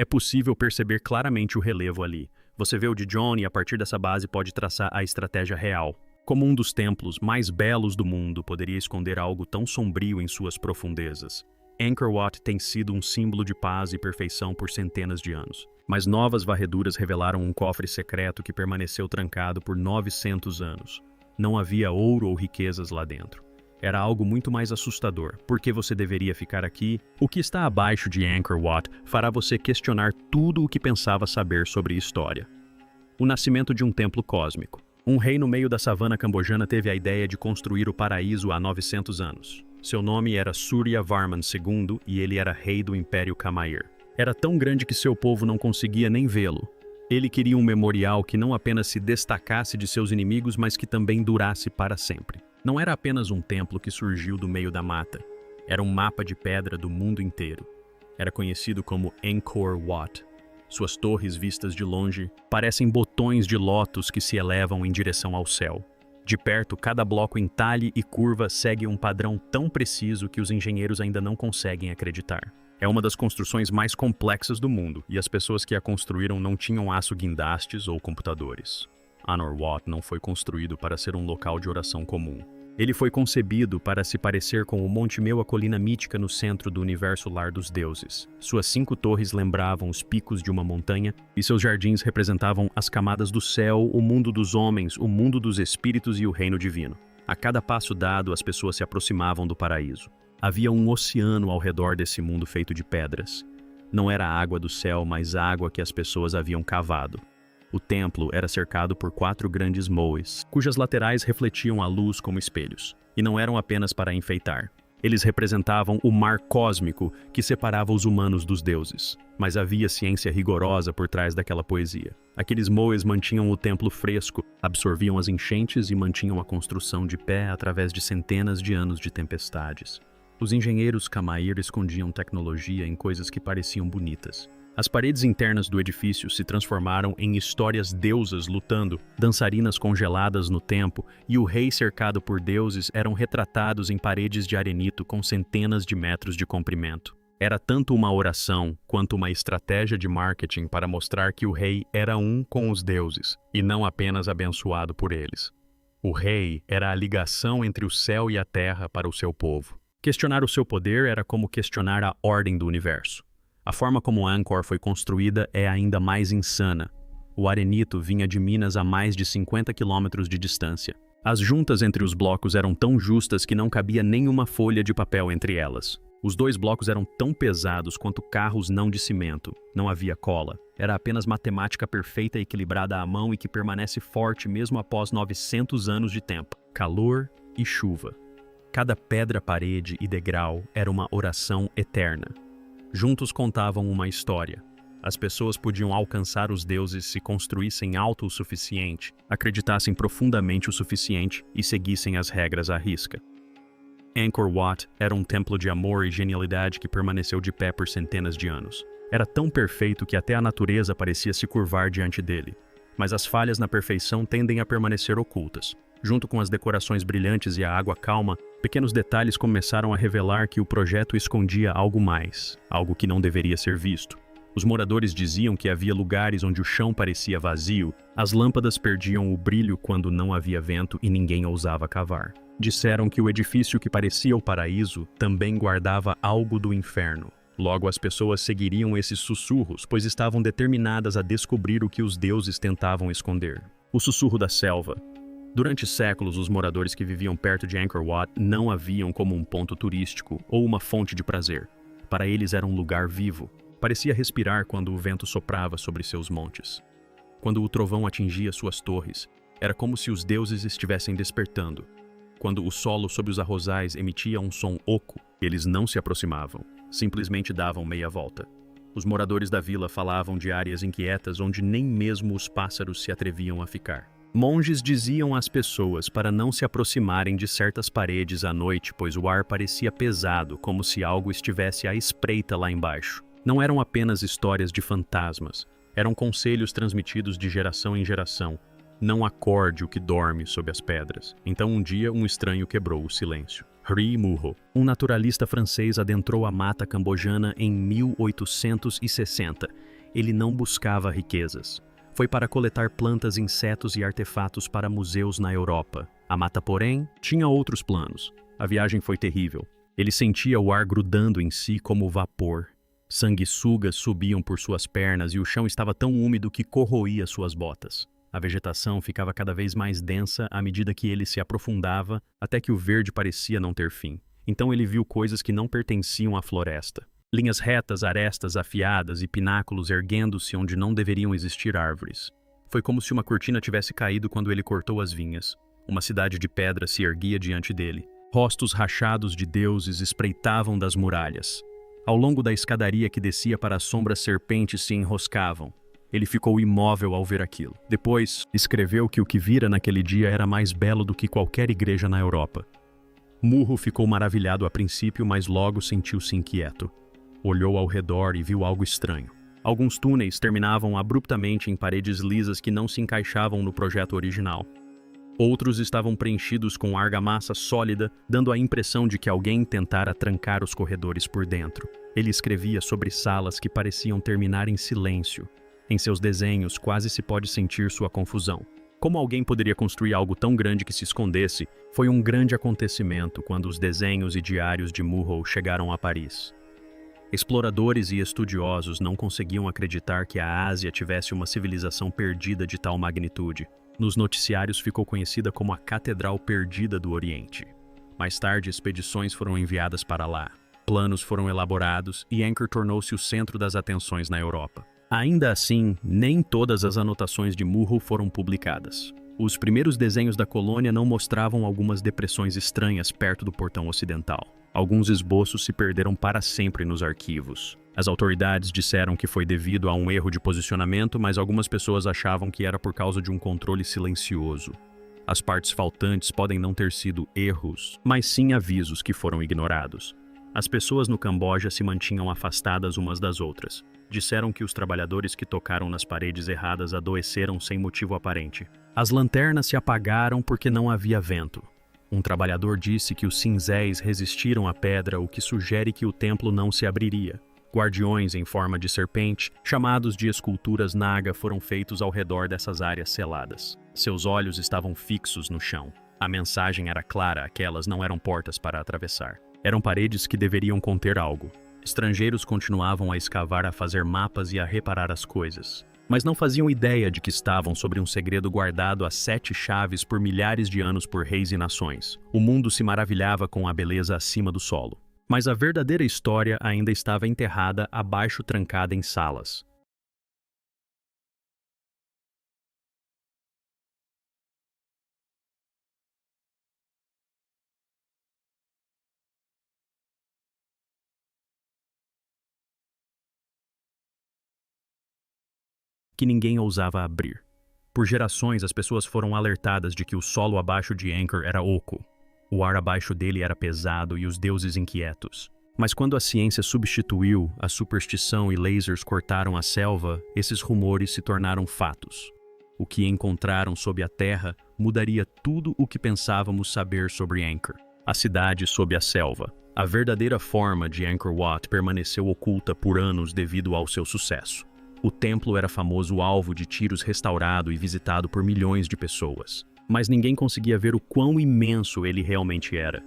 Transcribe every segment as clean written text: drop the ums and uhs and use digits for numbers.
É possível perceber claramente o relevo ali. Você vê o de John e a partir dessa base pode traçar a estratégia real. Como um dos templos mais belos do mundo poderia esconder algo tão sombrio em suas profundezas? Angkor Wat tem sido um símbolo de paz e perfeição por centenas de anos. Mas novas varreduras revelaram um cofre secreto que permaneceu trancado por 900 anos. Não havia ouro ou riquezas lá dentro. Era algo muito mais assustador. Por que você deveria ficar aqui? O que está abaixo de Angkor Wat fará você questionar tudo o que pensava saber sobre história. O nascimento de um templo cósmico. Um rei no meio da savana cambojana teve a ideia de construir o paraíso há 900 anos. Seu nome era Surya Varman II e ele era rei do Império Khmer. Era tão grande que seu povo não conseguia nem vê-lo. Ele queria um memorial que não apenas se destacasse de seus inimigos, mas que também durasse para sempre. Não era apenas um templo que surgiu do meio da mata. Era um mapa de pedra do mundo inteiro. Era conhecido como Angkor Wat. Suas torres vistas de longe parecem botões de lótus que se elevam em direção ao céu. De perto, cada bloco em talhe e curva segue um padrão tão preciso que os engenheiros ainda não conseguem acreditar. É uma das construções mais complexas do mundo, e as pessoas que a construíram não tinham aço-guindastes ou computadores. Angkor Wat não foi construído para ser um local de oração comum. Ele foi concebido para se parecer com o Monte Meu, a colina mítica no centro do universo lar dos deuses. Suas 5 torres lembravam os picos de uma montanha, e seus jardins representavam as camadas do céu, o mundo dos homens, o mundo dos espíritos e o reino divino. A cada passo dado, as pessoas se aproximavam do paraíso. Havia um oceano ao redor desse mundo feito de pedras. Não era a água do céu, mas a água que as pessoas haviam cavado. O templo era cercado por 4 grandes moes, cujas laterais refletiam a luz como espelhos. E não eram apenas para enfeitar. Eles representavam o mar cósmico que separava os humanos dos deuses. Mas havia ciência rigorosa por trás daquela poesia. Aqueles moes mantinham o templo fresco, absorviam as enchentes e mantinham a construção de pé através de centenas de anos de tempestades. Os engenheiros Khmer escondiam tecnologia em coisas que pareciam bonitas. As paredes internas do edifício se transformaram em histórias deusas lutando, dançarinas congeladas no tempo, e o rei cercado por deuses eram retratados em paredes de arenito com centenas de metros de comprimento. Era tanto uma oração quanto uma estratégia de marketing para mostrar que o rei era um com os deuses, e não apenas abençoado por eles. O rei era a ligação entre o céu e a terra para o seu povo. Questionar o seu poder era como questionar a ordem do universo. A forma como Angkor foi construída é ainda mais insana. O arenito vinha de minas a mais de 50 quilômetros de distância. As juntas entre os blocos eram tão justas que não cabia nenhuma folha de papel entre elas. Os 2 blocos eram tão pesados quanto carros não de cimento. Não havia cola. Era apenas matemática perfeita e equilibrada à mão e que permanece forte mesmo após 900 anos de tempo. Calor e chuva. Cada pedra, parede e degrau era uma oração eterna. Juntos contavam uma história. As pessoas podiam alcançar os deuses se construíssem alto o suficiente, acreditassem profundamente o suficiente e seguissem as regras à risca. Angkor Wat era um templo de amor e genialidade que permaneceu de pé por centenas de anos. Era tão perfeito que até a natureza parecia se curvar diante dele. Mas as falhas na perfeição tendem a permanecer ocultas. Junto com as decorações brilhantes e a água calma, pequenos detalhes começaram a revelar que o projeto escondia algo mais, algo que não deveria ser visto. Os moradores diziam que havia lugares onde o chão parecia vazio, as lâmpadas perdiam o brilho quando não havia vento e ninguém ousava cavar. Disseram que o edifício que parecia o paraíso também guardava algo do inferno. Logo, as pessoas seguiriam esses sussurros, pois estavam determinadas a descobrir o que os deuses tentavam esconder. O sussurro da selva. Durante séculos, os moradores que viviam perto de Angkor Wat não a viam como um ponto turístico ou uma fonte de prazer. Para eles era um lugar vivo. Parecia respirar quando o vento soprava sobre seus montes. Quando o trovão atingia suas torres, era como se os deuses estivessem despertando. Quando o solo sob os arrozais emitia um som oco, eles não se aproximavam, simplesmente davam meia volta. Os moradores da vila falavam de áreas inquietas onde nem mesmo os pássaros se atreviam a ficar. Monges diziam às pessoas para não se aproximarem de certas paredes à noite, pois o ar parecia pesado, como se algo estivesse à espreita lá embaixo. Não eram apenas histórias de fantasmas, eram conselhos transmitidos de geração em geração. Não acorde o que dorme sob as pedras. Então um dia um estranho quebrou o silêncio. Hri Muho, um naturalista francês, adentrou a mata cambojana em 1860 Ele não buscava riquezas. Foi para coletar plantas, insetos e artefatos para museus na Europa. A mata, porém, tinha outros planos. A viagem foi terrível. Ele sentia o ar grudando em si como vapor. Sanguessugas subiam por suas pernas e o chão estava tão úmido que corroía suas botas. A vegetação ficava cada vez mais densa à medida que ele se aprofundava, até que o verde parecia não ter fim. Então ele viu coisas que não pertenciam à floresta. Linhas retas, arestas afiadas e pináculos erguendo-se onde não deveriam existir árvores. Foi como se uma cortina tivesse caído quando ele cortou as vinhas. Uma cidade de pedra se erguia diante dele. Rostos rachados de deuses espreitavam das muralhas. Ao longo da escadaria que descia para as sombras, serpentes se enroscavam. Ele ficou imóvel ao ver aquilo. Depois, escreveu que o que vira naquele dia era mais belo do que qualquer igreja na Europa. Murro ficou maravilhado a princípio, mas logo sentiu-se inquieto. Olhou ao redor e viu algo estranho. Alguns túneis terminavam abruptamente em paredes lisas que não se encaixavam no projeto original. Outros estavam preenchidos com argamassa sólida, dando a impressão de que alguém tentara trancar os corredores por dentro. Ele escrevia sobre salas que pareciam terminar em silêncio. Em seus desenhos, quase se pode sentir sua confusão. Como alguém poderia construir algo tão grande que se escondesse? Foi um grande acontecimento quando os desenhos e diários de Murrow chegaram a Paris. Exploradores e estudiosos não conseguiam acreditar que a Ásia tivesse uma civilização perdida de tal magnitude. Nos noticiários ficou conhecida como a Catedral Perdida do Oriente. Mais tarde, expedições foram enviadas para lá. Planos foram elaborados e Anchor tornou-se o centro das atenções na Europa. Ainda assim, nem todas as anotações de Murrow foram publicadas. Os primeiros desenhos da colônia não mostravam algumas depressões estranhas perto do portão ocidental. Alguns esboços se perderam para sempre nos arquivos. As autoridades disseram que foi devido a um erro de posicionamento, mas algumas pessoas achavam que era por causa de um controle silencioso. As partes faltantes podem não ter sido erros, mas sim avisos que foram ignorados. As pessoas no Camboja se mantinham afastadas umas das outras. Disseram que os trabalhadores que tocaram nas paredes erradas adoeceram sem motivo aparente. As lanternas se apagaram porque não havia vento. Um trabalhador disse que os cinzéis resistiram à pedra, o que sugere que o templo não se abriria. Guardiões em forma de serpente, chamados de esculturas naga, foram feitos ao redor dessas áreas seladas. Seus olhos estavam fixos no chão. A mensagem era clara, aquelas não eram portas para atravessar. Eram paredes que deveriam conter algo. Estrangeiros continuavam a escavar, a fazer mapas e a reparar as coisas. Mas não faziam ideia de que estavam sobre um segredo guardado a 7 chaves por milhares de anos por reis e nações. O mundo se maravilhava com a beleza acima do solo. Mas a verdadeira história ainda estava enterrada abaixo, trancada em salas. Que ninguém ousava abrir. Por gerações, as pessoas foram alertadas de que o solo abaixo de Anchor era oco. O ar abaixo dele era pesado e os deuses inquietos. Mas quando a ciência substituiu, a superstição e lasers cortaram a selva, esses rumores se tornaram fatos. O que encontraram sob a terra mudaria tudo o que pensávamos saber sobre Anchor. A cidade sob a selva. A verdadeira forma de Angkor Wat permaneceu oculta por anos devido ao seu sucesso. O templo era famoso alvo de tiros, restaurado e visitado por milhões de pessoas. Mas ninguém conseguia ver o quão imenso ele realmente era.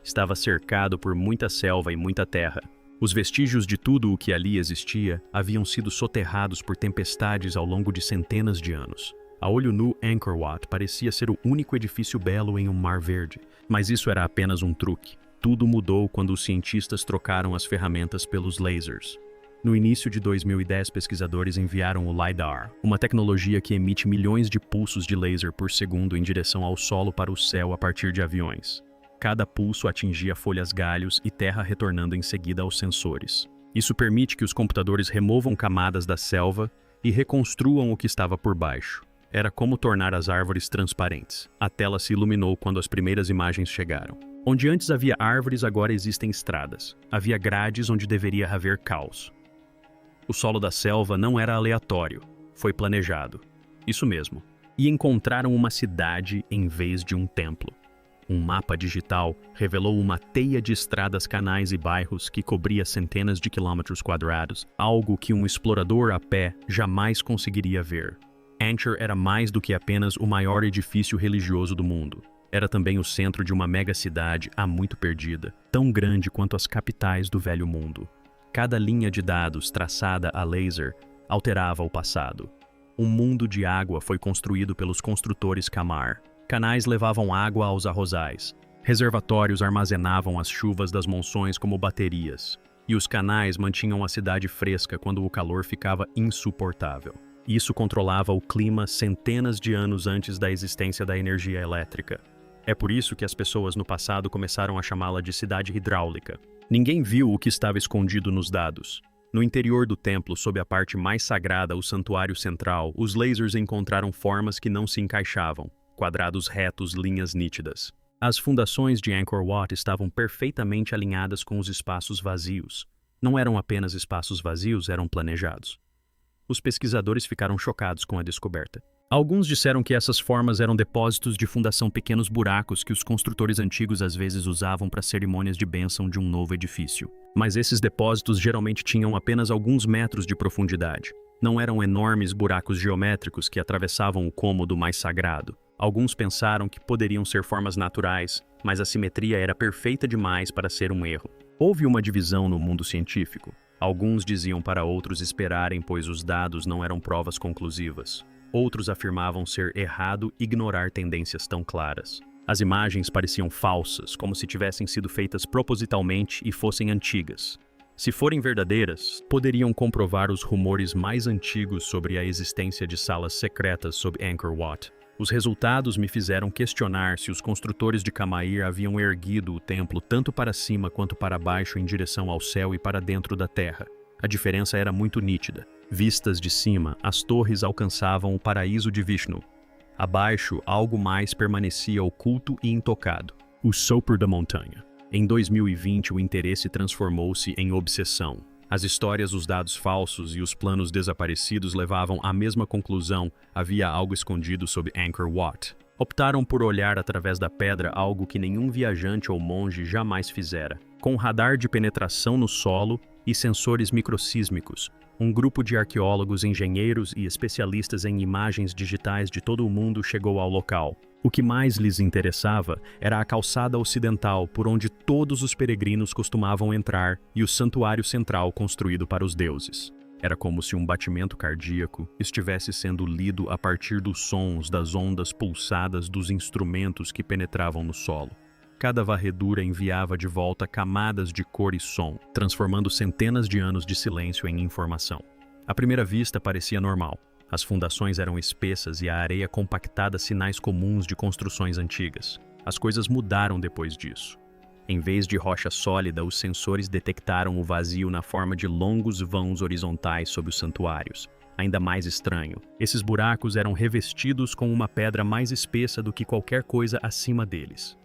Estava cercado por muita selva e muita terra. Os vestígios de tudo o que ali existia haviam sido soterrados por tempestades ao longo de centenas de anos. A olho nu, Angkor Wat parecia ser o único edifício belo em um mar verde. Mas isso era apenas um truque. Tudo mudou quando os cientistas trocaram as ferramentas pelos lasers. No início de 2010, pesquisadores enviaram o LiDAR, uma tecnologia que emite milhões de pulsos de laser por segundo em direção ao solo para o céu a partir de aviões. Cada pulso atingia folhas, galhos e terra, retornando em seguida aos sensores. Isso permite que os computadores removam camadas da selva e reconstruam o que estava por baixo. Era como tornar as árvores transparentes. A tela se iluminou quando as primeiras imagens chegaram. Onde antes havia árvores, agora existem estradas. Havia grades onde deveria haver caos. O solo da selva não era aleatório, foi planejado. Isso mesmo. E encontraram uma cidade em vez de um templo. Um mapa digital revelou uma teia de estradas, canais e bairros que cobria centenas de quilômetros quadrados, algo que um explorador a pé jamais conseguiria ver. Angkor era mais do que apenas o maior edifício religioso do mundo. Era também o centro de uma mega-cidade há muito perdida, tão grande quanto as capitais do Velho Mundo. Cada linha de dados traçada a laser alterava o passado. Um mundo de água foi construído pelos construtores Kamar. Canais levavam água aos arrozais. Reservatórios armazenavam as chuvas das monções como baterias. E os canais mantinham a cidade fresca quando o calor ficava insuportável. Isso controlava o clima centenas de anos antes da existência da energia elétrica. É por isso que as pessoas no passado começaram a chamá-la de cidade hidráulica. Ninguém viu o que estava escondido nos dados. No interior do templo, sob a parte mais sagrada, o santuário central, os lasers encontraram formas que não se encaixavam, quadrados retos, linhas nítidas. As fundações de Angkor Wat estavam perfeitamente alinhadas com os espaços vazios. Não eram apenas espaços vazios, eram planejados. Os pesquisadores ficaram chocados com a descoberta. Alguns disseram que essas formas eram depósitos de fundação, pequenos buracos que os construtores antigos às vezes usavam para cerimônias de bênção de um novo edifício. Mas esses depósitos geralmente tinham apenas alguns metros de profundidade. Não eram enormes buracos geométricos que atravessavam o cômodo mais sagrado. Alguns pensaram que poderiam ser formas naturais, mas a simetria era perfeita demais para ser um erro. Houve uma divisão no mundo científico. Alguns diziam para outros esperarem, pois os dados não eram provas conclusivas. Outros afirmavam ser errado ignorar tendências tão claras. As imagens pareciam falsas, como se tivessem sido feitas propositalmente e fossem antigas. Se forem verdadeiras, poderiam comprovar os rumores mais antigos sobre a existência de salas secretas sob Angkor Wat. Os resultados me fizeram questionar se os construtores de Camair haviam erguido o templo tanto para cima quanto para baixo em direção ao céu e para dentro da terra. A diferença era muito nítida. Vistas de cima, as torres alcançavam o paraíso de Vishnu. Abaixo, algo mais permanecia oculto e intocado: o sopro da montanha. Em 2020, o interesse transformou-se em obsessão. As histórias, os dados falsos e os planos desaparecidos levavam à mesma conclusão: havia algo escondido sob Angkor Wat. Optaram por olhar através da pedra algo que nenhum viajante ou monge jamais fizera. Com um radar de penetração no solo e sensores microsísmicos, um grupo de arqueólogos, engenheiros e especialistas em imagens digitais de todo o mundo chegou ao local. O que mais lhes interessava era a calçada ocidental por onde todos os peregrinos costumavam entrar e o santuário central construído para os deuses. Era como se um batimento cardíaco estivesse sendo lido a partir dos sons das ondas pulsadas dos instrumentos que penetravam no solo. Cada varredura enviava de volta camadas de cor e som, transformando centenas de anos de silêncio em informação. À primeira vista parecia normal. As fundações eram espessas e a areia compactada, sinais comuns de construções antigas. As coisas mudaram depois disso. Em vez de rocha sólida, os sensores detectaram o vazio na forma de longos vãos horizontais sob os santuários. Ainda mais estranho, esses buracos eram revestidos com uma pedra mais espessa do que qualquer coisa acima deles.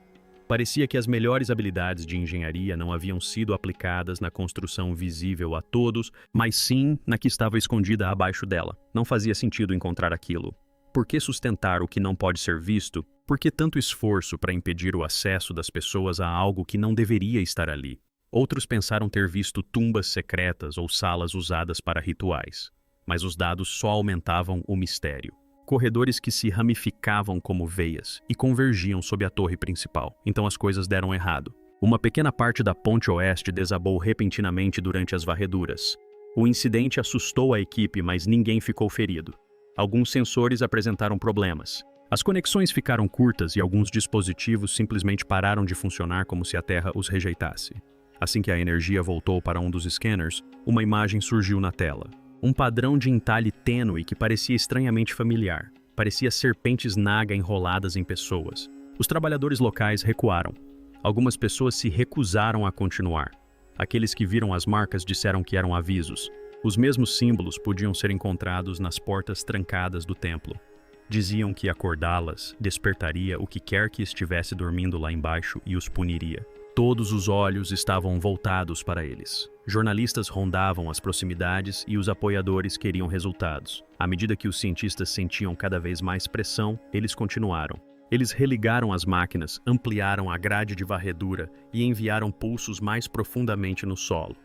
Parecia que as melhores habilidades de engenharia não haviam sido aplicadas na construção visível a todos, mas sim na que estava escondida abaixo dela. Não fazia sentido encontrar aquilo. Por que sustentar o que não pode ser visto? Por que tanto esforço para impedir o acesso das pessoas a algo que não deveria estar ali? Outros pensaram ter visto tumbas secretas ou salas usadas para rituais. Mas os dados só aumentavam o mistério. Corredores que se ramificavam como veias e convergiam sob a torre principal. Então as coisas deram errado. Uma pequena parte da ponte oeste desabou repentinamente durante as varreduras. O incidente assustou a equipe, mas ninguém ficou ferido. Alguns sensores apresentaram problemas. As conexões ficaram curtas e alguns dispositivos simplesmente pararam de funcionar, como se a Terra os rejeitasse. Assim que a energia voltou para um dos scanners, uma imagem surgiu na tela. Um padrão de entalhe tênue que parecia estranhamente familiar. Parecia serpentes naga enroladas em pessoas. Os trabalhadores locais recuaram. Algumas pessoas se recusaram a continuar. Aqueles que viram as marcas disseram que eram avisos. Os mesmos símbolos podiam ser encontrados nas portas trancadas do templo. Diziam que acordá-las despertaria o que quer que estivesse dormindo lá embaixo e os puniria. Todos os olhos estavam voltados para eles. Jornalistas rondavam as proximidades e os apoiadores queriam resultados. À medida que os cientistas sentiam cada vez mais pressão, eles continuaram. Eles religaram as máquinas, ampliaram a grade de varredura e enviaram pulsos mais profundamente no solo.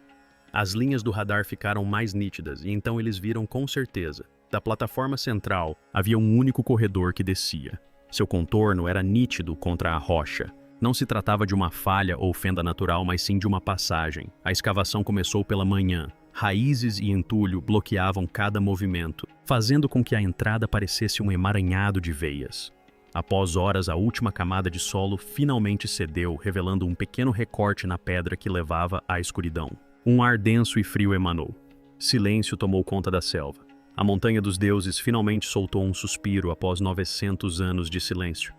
As linhas do radar ficaram mais nítidas e então eles viram com certeza. Da plataforma central havia um único corredor que descia. Seu contorno era nítido contra a rocha. Não se tratava de uma falha ou fenda natural, mas sim de uma passagem. A escavação começou pela manhã. Raízes e entulho bloqueavam cada movimento, fazendo com que a entrada parecesse um emaranhado de veias. Após horas, a última camada de solo finalmente cedeu, revelando um pequeno recorte na pedra que levava à escuridão. Um ar denso e frio emanou. Silêncio tomou conta da selva. A montanha dos deuses finalmente soltou um suspiro após 900 anos de silêncio.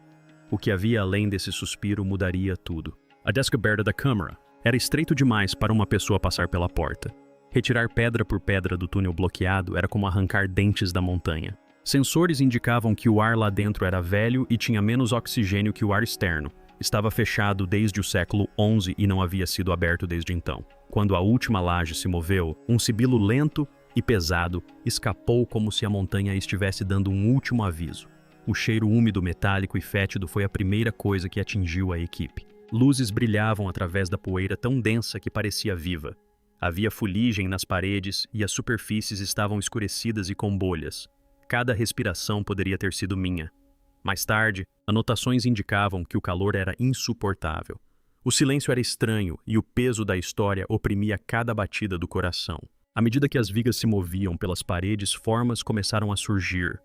O que havia além desse suspiro mudaria tudo. A descoberta da câmara era estreito demais para uma pessoa passar pela porta. Retirar pedra por pedra do túnel bloqueado era como arrancar dentes da montanha. Sensores indicavam que o ar lá dentro era velho e tinha menos oxigênio que o ar externo. Estava fechado desde o século XI e não havia sido aberto desde então. Quando a última laje se moveu, um sibilo lento e pesado escapou como se a montanha estivesse dando um último aviso. O cheiro úmido, metálico e fétido foi a primeira coisa que atingiu a equipe. Luzes brilhavam através da poeira tão densa que parecia viva. Havia fuligem nas paredes e as superfícies estavam escurecidas e com bolhas. Cada respiração poderia ter sido minha. Mais tarde, anotações indicavam que o calor era insuportável. O silêncio era estranho e o peso da história oprimia cada batida do coração. À medida que as vigas se moviam pelas paredes, formas começaram a surgir.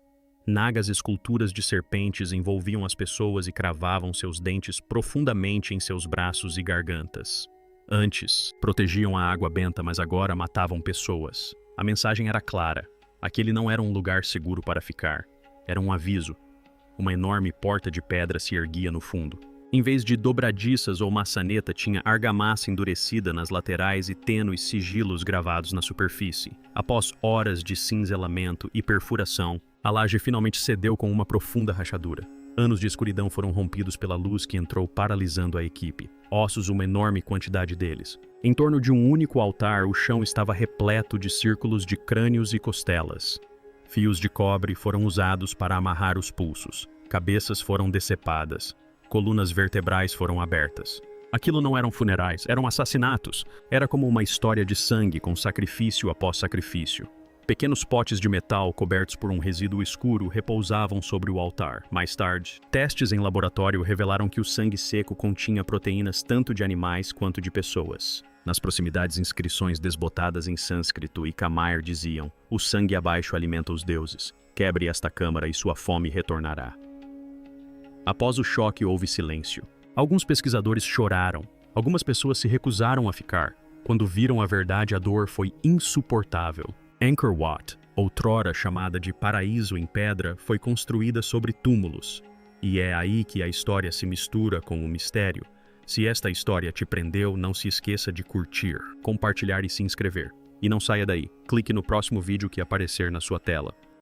Nagas esculturas de serpentes envolviam as pessoas e cravavam seus dentes profundamente em seus braços e gargantas. Antes, protegiam a água benta, mas agora matavam pessoas. A mensagem era clara. Aquele não era um lugar seguro para ficar. Era um aviso. Uma enorme porta de pedra se erguia no fundo. Em vez de dobradiças ou maçaneta, tinha argamassa endurecida nas laterais e tênues sigilos gravados na superfície. Após horas de cinzelamento e perfuração, a laje finalmente cedeu com uma profunda rachadura. Anos de escuridão foram rompidos pela luz que entrou paralisando a equipe. Ossos, uma enorme quantidade deles. Em torno de um único altar, o chão estava repleto de círculos de crânios e costelas. Fios de cobre foram usados para amarrar os pulsos. Cabeças foram decepadas. Colunas vertebrais foram abertas. Aquilo não eram funerais, eram assassinatos. Era como uma história de sangue com sacrifício após sacrifício. Pequenos potes de metal cobertos por um resíduo escuro repousavam sobre o altar. Mais tarde, testes em laboratório revelaram que o sangue seco continha proteínas tanto de animais quanto de pessoas. Nas proximidades, inscrições desbotadas em sânscrito e Khmer diziam: "O sangue abaixo alimenta os deuses. Quebre esta câmara e sua fome retornará." Após o choque, houve silêncio. Alguns pesquisadores choraram. Algumas pessoas se recusaram a ficar. Quando viram a verdade, a dor foi insuportável. Angkor Wat, outrora chamada de Paraíso em Pedra, foi construída sobre túmulos. E é aí que a história se mistura com o mistério. Se esta história te prendeu, não se esqueça de curtir, compartilhar e se inscrever. E não saia daí. Clique no próximo vídeo que aparecer na sua tela.